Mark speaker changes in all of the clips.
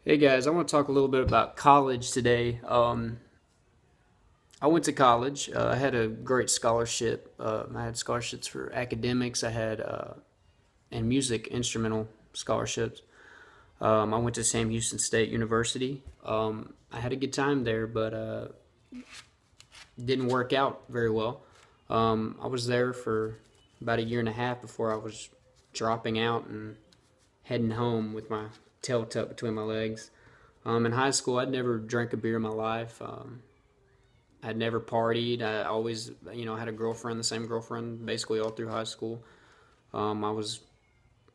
Speaker 1: Hey guys, I want to talk a little bit about college today. I went to college. I had a great scholarship. I had scholarships for academics. I had and music instrumental scholarships. I went to Sam Houston State University. I had a good time there, but didn't work out very well. I was there for about a year and a half before I was dropping out and heading home with my tail tucked between my legs. In high school, I'd never drank a beer in my life. I'd never partied. I always, had a girlfriend, the same girlfriend, basically all through high school. I was,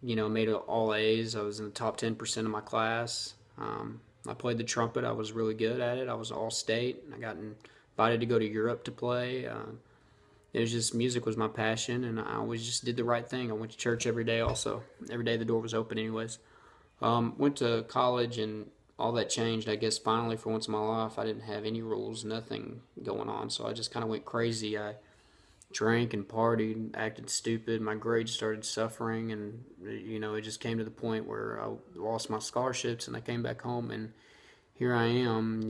Speaker 1: made all A's. I was in the top 10% of my class. I played the trumpet. I was really good at it. I was all state. I got invited to go to Europe to play. It was just music was my passion, and I always just did the right thing. I went to church every day. Also, every day the door was open, anyways. Went to college and all that changed. I guess finally, for once in my life, I didn't have any rules, nothing going on. So I just kind of went crazy. I drank and partied, acted stupid. My grades started suffering, and it just came to the point where I lost my scholarships, and I came back home, and here I am.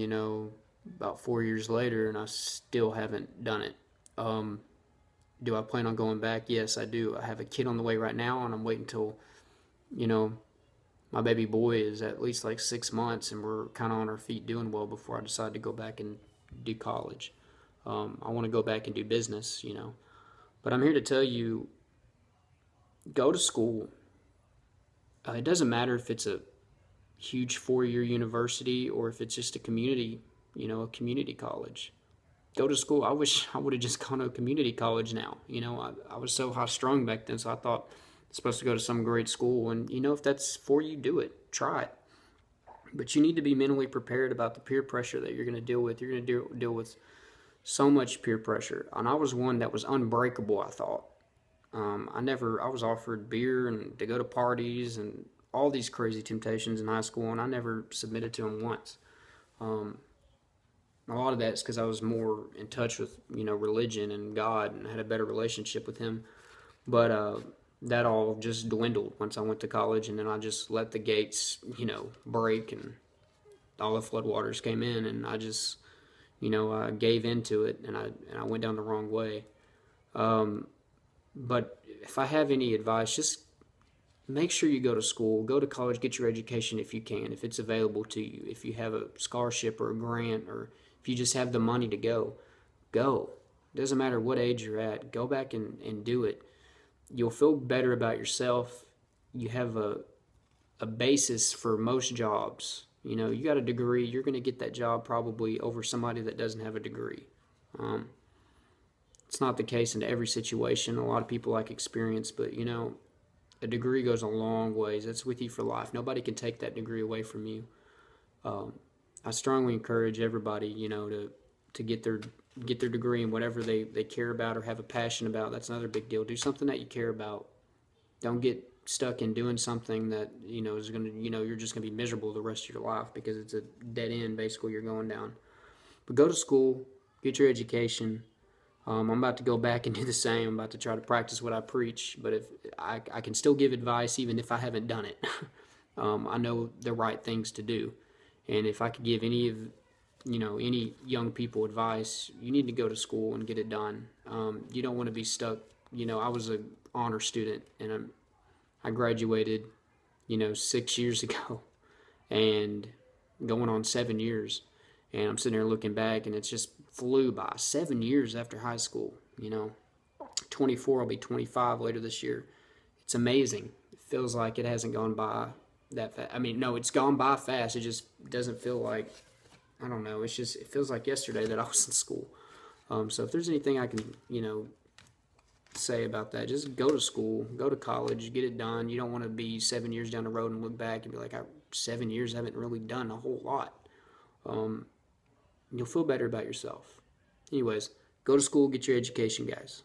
Speaker 1: About 4 years later, and I still haven't done it. Do I plan on going back? Yes, I do. I have a kid on the way right now, and I'm waiting until you know my baby boy is at least like 6 months and we're kind of on our feet doing well before I decide to go back and do college. I want to go back and do business. But I'm here to tell you, go to school. It doesn't matter if it's a huge 4-year university or if it's just a community college. Go to school. I wish I would have just gone to a community college now. I was so high strung back then, so I thought supposed to go to some great school, and if that's for you, do it, try it. But you need to be mentally prepared about the peer pressure that you're going to deal with. You're going to deal with so much peer pressure, and I was one that was unbreakable. I thought I was offered beer and to go to parties and all these crazy temptations in high school, and I never submitted to them once. A lot of that's because I was more in touch with religion and God and had a better relationship with Him, but that all just dwindled once I went to college, and then I just let the gates, break, and all the floodwaters came in, and I just, I gave into it, and I went down the wrong way. But if I have any advice, just make sure you go to school, go to college, get your education if you can, if it's available to you, if you have a scholarship or a grant, or if you just have the money to go, go. It doesn't matter what age you're at, go back and do it. You'll feel better about yourself. You have a basis for most jobs. You got a degree, you're going to get that job probably over somebody that doesn't have a degree. It's not the case in every situation. A lot of people like experience, but a degree goes a long ways. It's with you for life. Nobody can take that degree away from you. I strongly encourage everybody, to get their degree in whatever they care about or have a passion about. That's another big deal. Do something that you care about. Don't get stuck in doing something that is going to you're just going to be miserable the rest of your life because it's a dead end basically you're going down. But go to school, get your education. I'm about to go back and do the same. I'm about to try to practice what I preach, but if I can still give advice even if I haven't done it. I know the right things to do, and if I could give any young people advice, you need to go to school and get it done. You don't want to be stuck. I was an honor student, and I graduated 6 years ago, and going on 7 years, and I'm sitting there looking back, and it's just flew by. 7 years after high school. 24, I'll be 25 later this year. It's amazing. It feels like it hasn't gone by that fast. I mean, no, it's gone by fast. It just doesn't feel like, I don't know. It feels like yesterday that I was in school. So if there's anything I can, say about that, just go to school, go to college, get it done. You don't want to be 7 years down the road and look back and be like, 7 years I haven't really done a whole lot. You'll feel better about yourself. Anyways, go to school, get your education, guys.